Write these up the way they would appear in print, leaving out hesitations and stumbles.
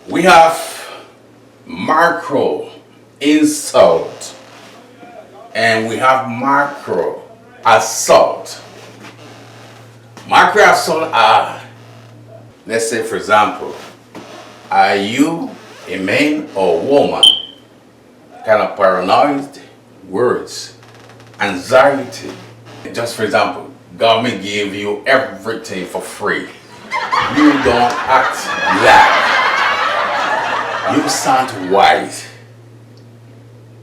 We have macro insult and we have macro assault. Macro assault are, let's say for example, are you a man or a woman? Kind of paranoid words, anxiety. Just for example, government give you everything for free. You don't act black. You sound white.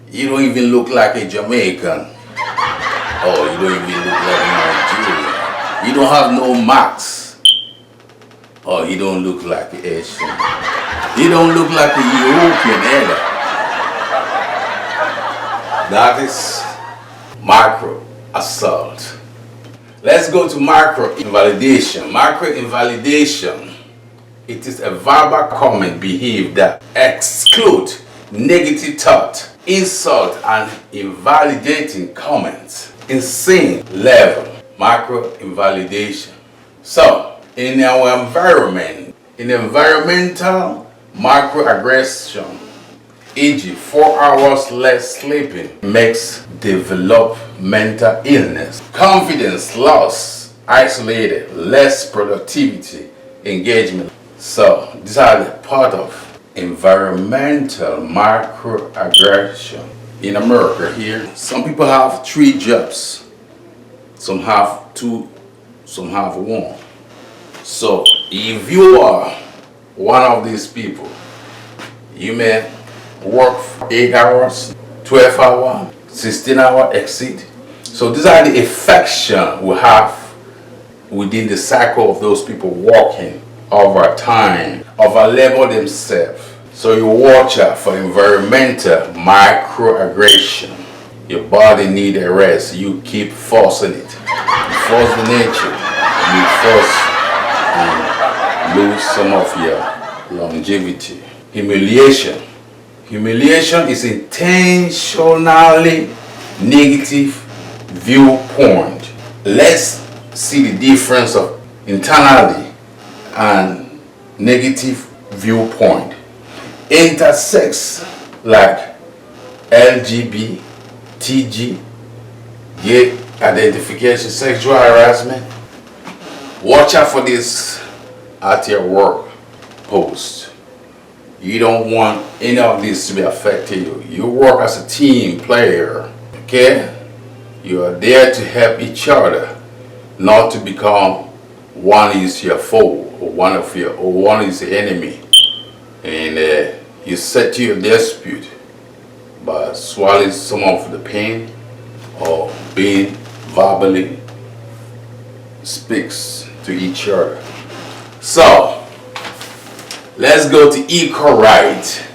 You don't even look like a Jamaican. Oh, you don't even look like a Nigerian. You don't have no marks. Oh, you don't look like an Asian. You don't look like a European either. That is macro assault. Let's go to macro invalidation. Macro invalidation. It is a verbal comment behaved that exclude negative thought, insult, and invalidating comments. Insane level. Macro invalidation. So, in our environment, in environmental macroaggression, e.g., 4 hours less sleeping makes developmental illness, confidence loss, isolated, less productivity, engagement. So these are the part of environmental macroaggression. In America here, some people have 3 jobs, some have 2, some have 1. So if you are one of these people, you may work for 8 hours, 12 hours, 16 hours exit. So these are the affection we have within the cycle of those people working over time, over labor themselves. So you watch out for environmental microaggression. Your body needs a rest. You keep forcing it. You force the nature. You force and lose some of your longevity. Humiliation. Humiliation is intentionally negative viewpoint. Let's see the difference of internally and negative viewpoint. Intersex like LGBT, TG, gay identification, sexual harassment. Watch out for this at your work post. You don't want any of this to be affecting you. You work as a team player, okay? You are there to help each other, not to become one is your foe or one is the enemy. And you settle your dispute by swallowing some of the pain or being verbally speaks to each other. So let's go to equal right,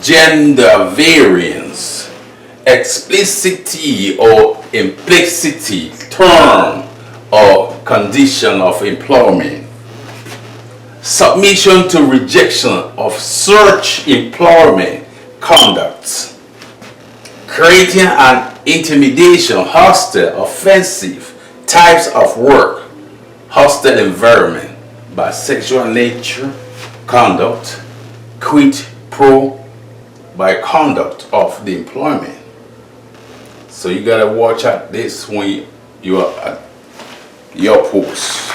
gender variance, explicitity or implicitity, term or condition of employment, submission to rejection of such employment conduct, creating an intimidation, hostile, offensive types of work, hostile environment by sexual nature, conduct, quid pro by conduct of the employment. So you gotta watch out this when you are at your post.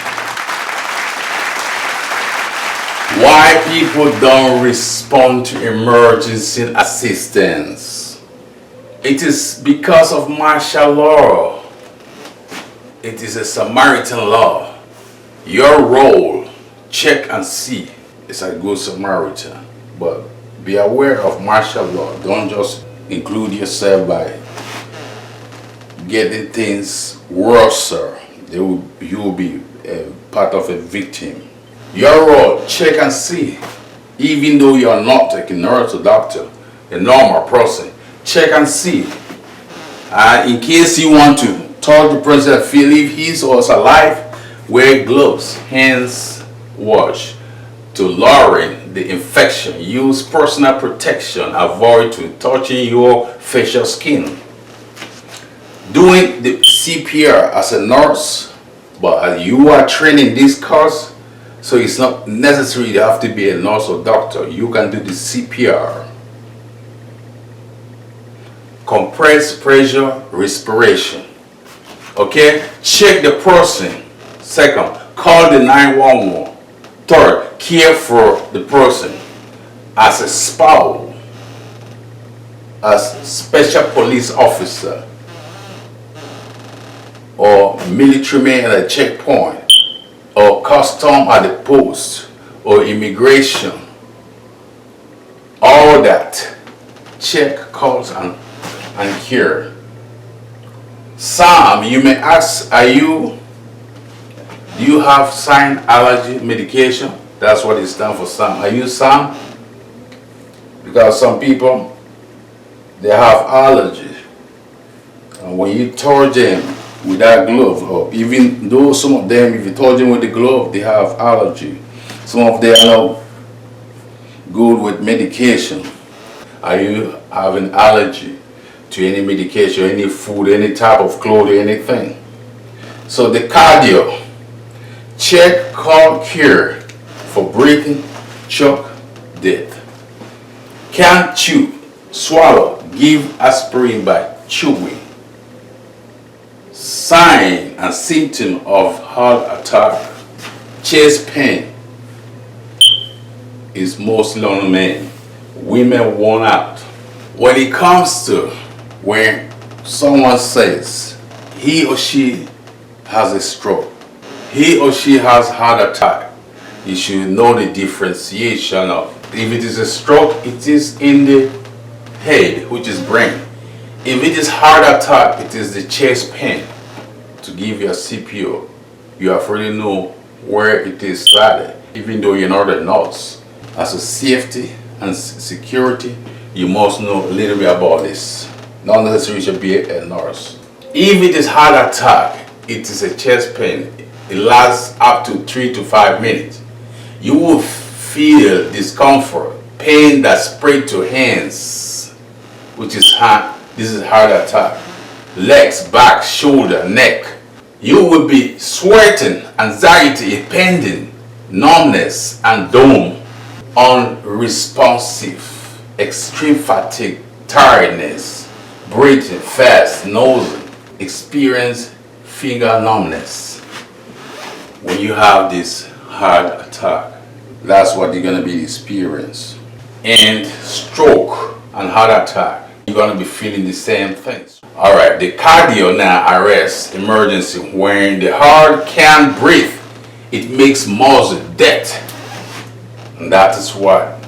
Why people don't respond to emergency assistance? It is because of martial law. It is a Samaritan law. Your role, check and see, is a good Samaritan. But be aware of martial law. Don't just include yourself by getting things worse. You will be part of a victim. Your role, check and see. Even though you are not a nurse or doctor, a normal person, check and see. In case you want to touch the person, feel if he's or is alive, wear gloves, hands wash. To lowering the infection, use personal protection, avoid to touching your facial skin. Doing the CPR as a nurse, but as you are training this course, So it's not necessary you have to be a nurse or doctor. You can do the CPR. Compressed pressure respiration. Okay? Check the person. Second, call the 911. Third, care for the person as a spouse, as special police officer, or military man at a checkpoint, or custom at the post, or immigration. All that. Check, calls, and care. Some, you may ask, do you have sign allergy medication? That's what it stands for, SAM. Are you SAM? Because some people, they have allergy. And when you touch them without glove, or even though some of them, if you touch them with the glove, they have allergy. Some of them are not good with medication. Are you having allergy to any medication, any food, any type of clothing, anything? So the cardio, check, call, cure for breathing, choke, death. Can't chew, swallow, give aspirin by chewing. Sign and symptom of heart attack, chest pain is mostly on men. Women worn out. When it comes to when someone says he or she has a stroke, he or she has heart attack, you should know the differentiation of, if it is a stroke, it is in the head, which is brain. If it is heart attack, it is the chest pain. To give you a CPO, you have already know where it is started, even though you're not a nurse. As a safety and security, you must know a little bit about this. Not necessarily you should be a nurse. If it is heart attack, it is a chest pain. It lasts up to 3 to 5 minutes. You will feel discomfort, pain that spread to hands, which is heart. This is heart attack. Legs, back, shoulder, neck. You will be sweating, anxiety, impending, numbness, and dome. Unresponsive, extreme fatigue, tiredness, breathing fast, nosing, experience finger numbness. When you have this heart attack, that's what you're going to be experiencing. And stroke and heart attack, you're going to be feeling the same things. Alright, the cardio now arrest emergency. When the heart can't breathe, it makes muscle dead. And that is what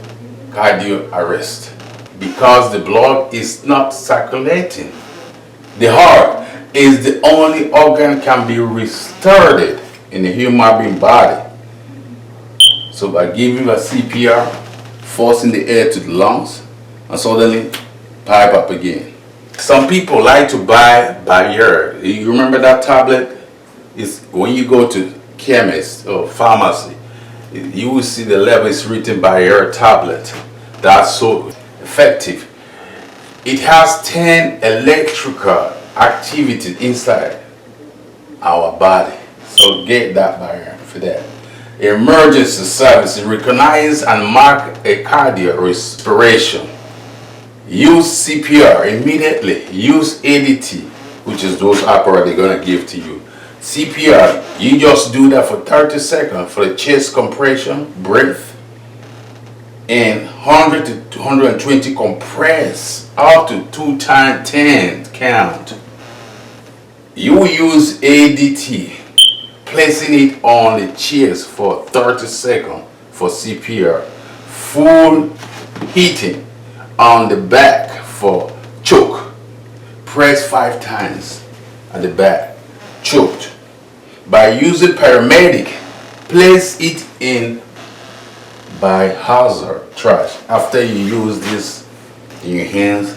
cardio arrest. Because the blood is not circulating. The heart is the only organ can be restored in the human being body. So by giving a CPR, forcing the air to the lungs, and suddenly pipe up again. Some people like to buy Bayer. You remember that tablet? It's when you go to chemist or pharmacy, you will see the level is written Bayer tablet. That's so effective. It has 10 electrical activities inside our body. So get that Bayer for that. Emergency services recognize and mark a cardiac respiration. Use CPR immediately. Use ADT, which is those apparatus they're going to give to you. CPR, you just do that for 30 seconds for the chest compression, breath, and 100 to 220 compress, up to 2 times 10 count. You will use ADT, placing it on the chest for 30 seconds for CPR. Full heating on the back for choke. Press 5 times at the back. Choked. By using paramedic, place it in biohazard trash. After you use this in your hands,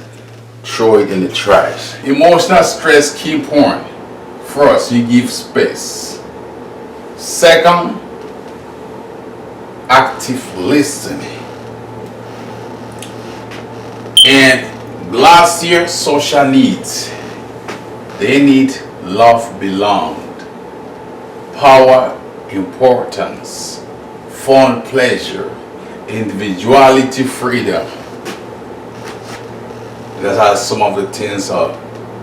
throw it in the trash. Emotional stress key point. First, you give space. Second, active listening. And last year, social needs. They need love, belonged, power, importance, fun, pleasure, individuality, freedom. That's how some of the things are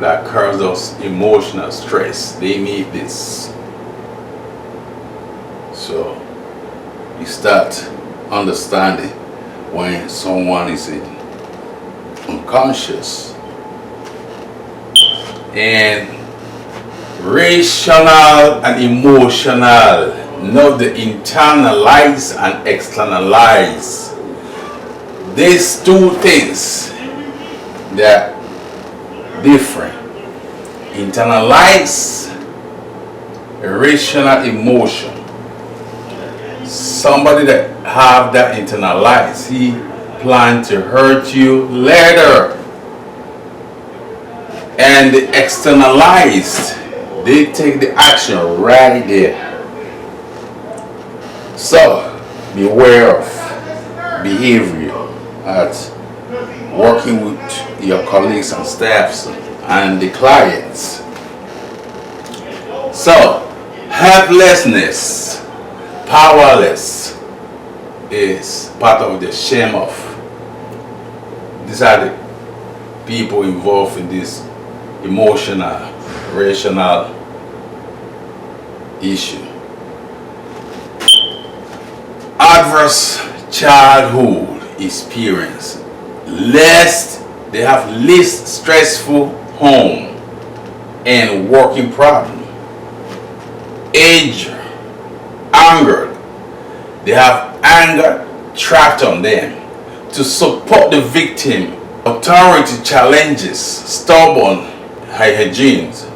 that cause us emotional stress. They need this. So you start understanding when someone is unconscious. And rational and emotional, not the internalize and externalize. These two things, they're different. Internalize rational emotion. Somebody that have that internalized, he plan to hurt you later. And the externalized, they take the action right there. So beware of behavior at working with your colleagues and staffs and the clients. So helplessness, powerless is part of the shame of. These are the people involved in this emotional, rational issue. Adverse childhood experience. Lest they have least stressful home and working problem. Age, anger. They have anger trapped on them. To support the victim, authority challenges stubborn hyenas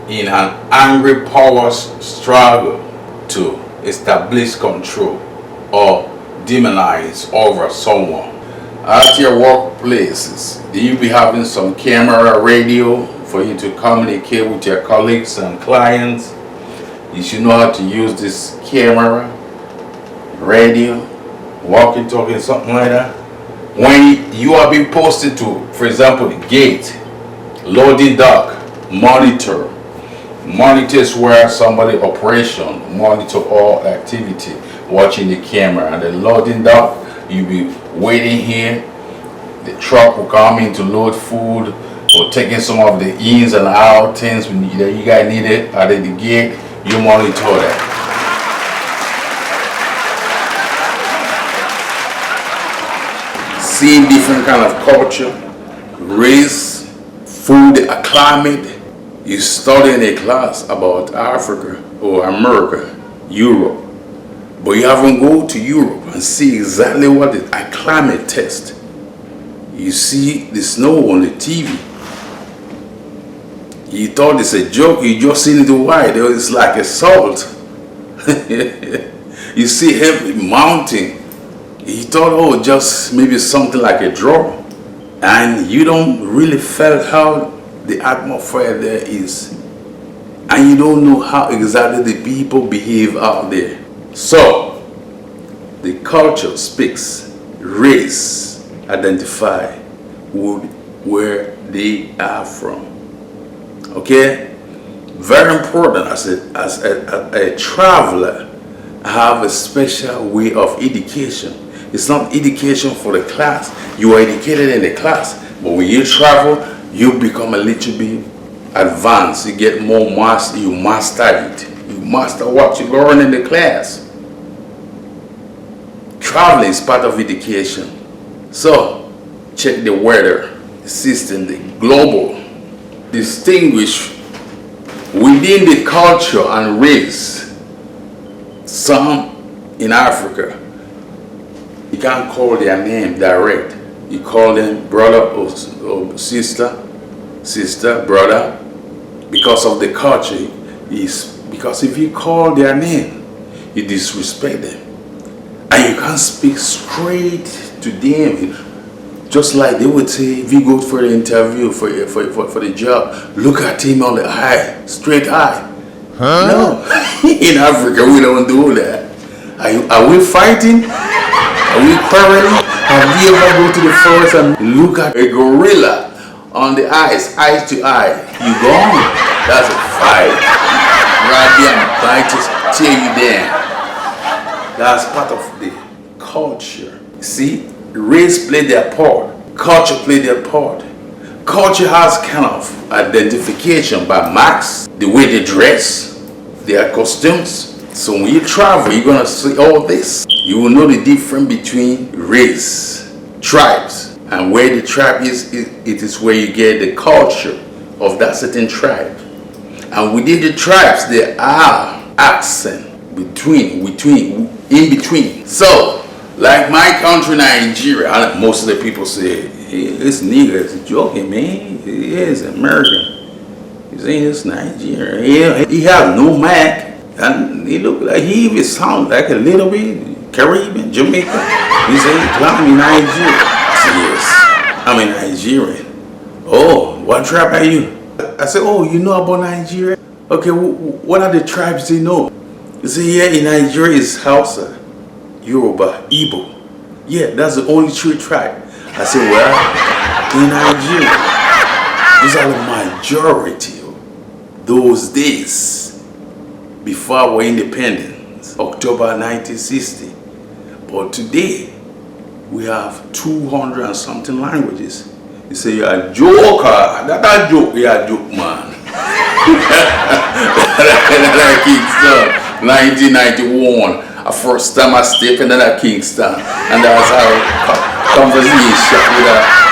in an angry power struggle to establish control or demonize over someone. At your workplaces, do you be having some camera, radio for you to communicate with your colleagues and clients? You should know how to use this camera, radio, walkie-talkie, something like that. When you are being posted to, for example, the gate, loading dock, monitors where somebody operation, monitor all activity, watching the camera. And the loading dock, you be waiting here, the truck will come in to load food or taking some of the ins and out things that you guys needed at the gate. You monitor that. Seeing different kind of culture, race, food, climate. You study in a class about Africa or America, Europe, but you haven't go to Europe and see exactly what the climate test. You see the snow on the TV. You thought it's a joke, you just seen it white, it's like Assualt. You see heavy mountain. You thought, oh, just maybe something like a draw. And you don't really feel how the atmosphere there is. And you don't know how exactly the people behave out there. So, the culture speaks, race identify where they are from. Okay? Very important as a traveler, I have a special way of education. It's not education for the class. You are educated in the class, but when you travel, you become a little bit advanced. You get more master. You master it. You master what you learn in the class. Traveling is part of education. So, check the weather, the system, the global. Distinguish within the culture and race. Some in Africa, you can't call their name direct. You call them brother or sister, brother, because of the culture. Because if you call their name, you disrespect them. And you can't speak straight to them. Just like they would say, if you go for the interview for the job, look at him on the eye, straight eye. Huh? No. In Africa, we don't do that. Are we fighting? Are we quarreling? Have you ever go to the forest and look at a gorilla on the eyes, eye to eye? You gone. That's a fight. Right there, I'm trying to tear you down. That's part of the culture. See, race played their part. Culture played their part. Culture has kind of identification by marks, the way they dress, their costumes. So when you travel, you're gonna see all this. You will know the difference between race, tribes, and where the tribe is, it is where you get the culture of that certain tribe. And within the tribes, there are accents in between. So, like my country, Nigeria, most of the people say, hey, this nigga is joking, man. He is American. He's in this Nigeria. He has no Mac. And he look like he even sound like a little bit Caribbean, Jamaican. He said, I'm in Nigeria. I said, yes, I'm a Nigerian. Oh, what tribe are you? I said, oh, you know about Nigeria? Okay, what are the tribes they know? He said, yeah, in Nigeria is Hausa, Yoruba, Igbo. Yeah, that's the only true tribe. I said, well, in Nigeria, these are the majority of those days before our independence, October 1960. But today, we have 200 and something languages. You say you're a joker. That a joke, you're a joke, man. Kingston, 1991. First time I stepped into that Kingston. And that was our conversation with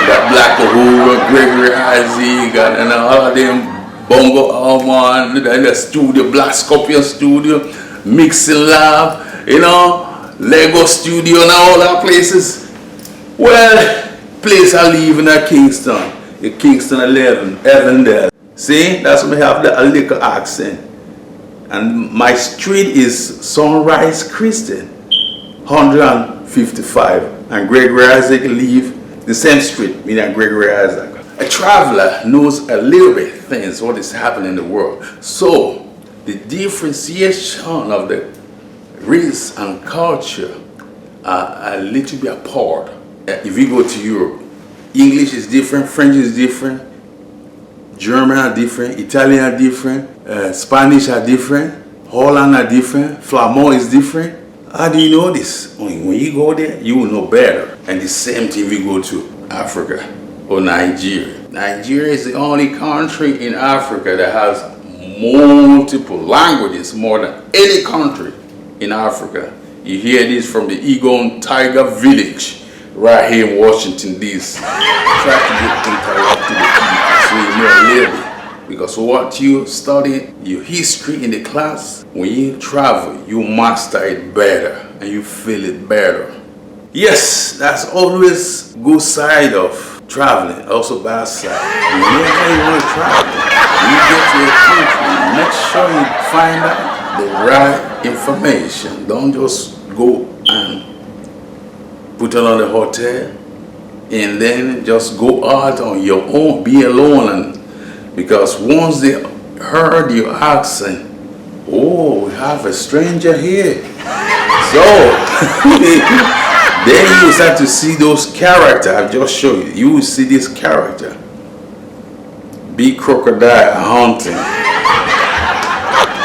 that Black Uhuru, Gregory Isaac, and all of them. Bongo Alman, the studio, Black Scorpion Studio, Mixing Lab, you know, Lego Studio and all that places. Well, place I live in at Kingston, the Kingston 11, Evandale. See, that's why we have a little accent. And my street is Sunrise Christian, 155. And Gregory Isaac live the same street, meaning Gregory Isaac. A traveler knows a little bit things what is happening in the world. So the differentiation of the race and culture are a little bit apart. If you go to Europe, English is different, French is different, German are different, Italian are different, Spanish are different, Holland are different, Flamand is different. How do you know this? When you go there, you will know better. And the same thing if you go to Africa or Nigeria. Nigeria is the only country in Africa that has multiple languages, more than any country in Africa. You hear this from the Eggon Tiger Village right here in Washington, D.C. Try to get interactive with people so you know a little bit. Because what you study, your history in the class, when you travel, you master it better and you feel it better. Yes, that's always good side of traveling, also bad side. Whenever you want to travel, you get to a country, make sure you find out the right information. Don't just go and put it on the hotel and then just go out on your own, be alone. And because once they heard your accent, oh, we have a stranger here. So then you start to see those characters. I've just showed you. You will see this character. Big crocodile hunting.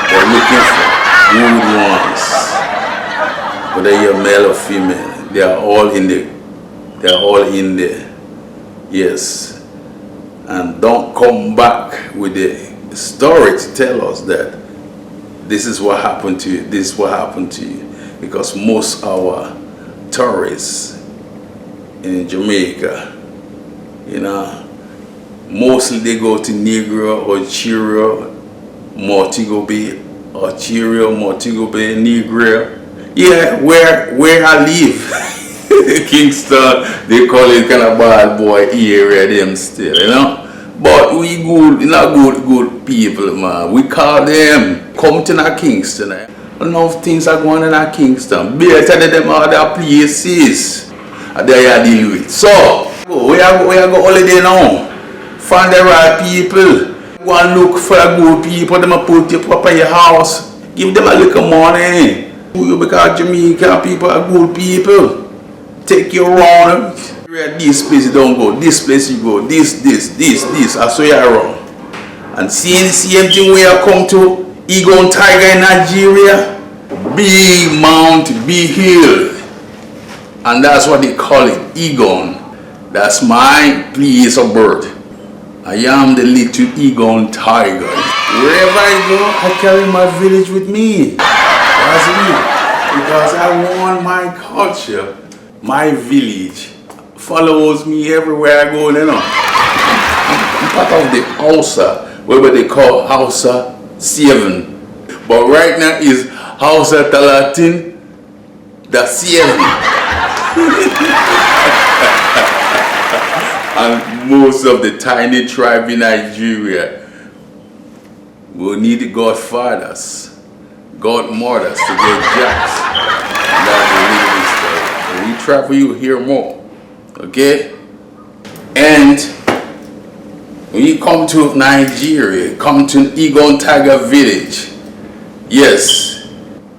They're looking for good ones. Whether you're male or female, they are all in there. They are all in there. Yes. And don't come back with the story to tell us that this is what happened to you. This is what happened to you. Because most our tourists in Jamaica, you know, mostly they go to Negro or Chiro, Montego Bay, or Chiro, Montego Bay, Negro. Yeah, where I live, Kingston, they call it kind of bad boy area them still, you know. But we good, you know, good people, man. We call them, come to our Kingston. Enough things are going on in Kingston. Better than them other places that you are dealing with. So, we are go holiday now. Find the right people. Go and look for good people. Them put you up in your house. Give them a little money. Because Jamaican people are good people. Take you around. This place you don't go. This place you go. This. I saw you around. And seeing the same thing where I come to Eggon Tiger in Nigeria, big mountain, big hill. And that's what they call it, Eggon. That's my place of birth. I am the little Eggon tiger. Wherever I go, I carry my village with me. That's me. Because I want my culture, my village follows me everywhere I go, you know. I'm part of the Hausa, where they call Hausa 7. But right now is Hausa Talatin, the 7. And most of the tiny tribe in Nigeria will need godfathers, godmothers to get jobs. And that's the living story. When we travel, you hear more. Okay? And when you come to Nigeria, come to Eggon Tiger Village. Yes.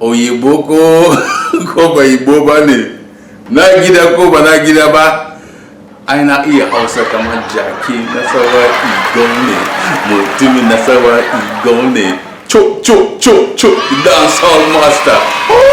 Oyeboko koba ibobane. Nagida koba nagida ba. Aina iya Hausa kama Jackie nasawa Eggon. Mutumi nasawa Eggon. Chok chok chok chok, the dancehall master.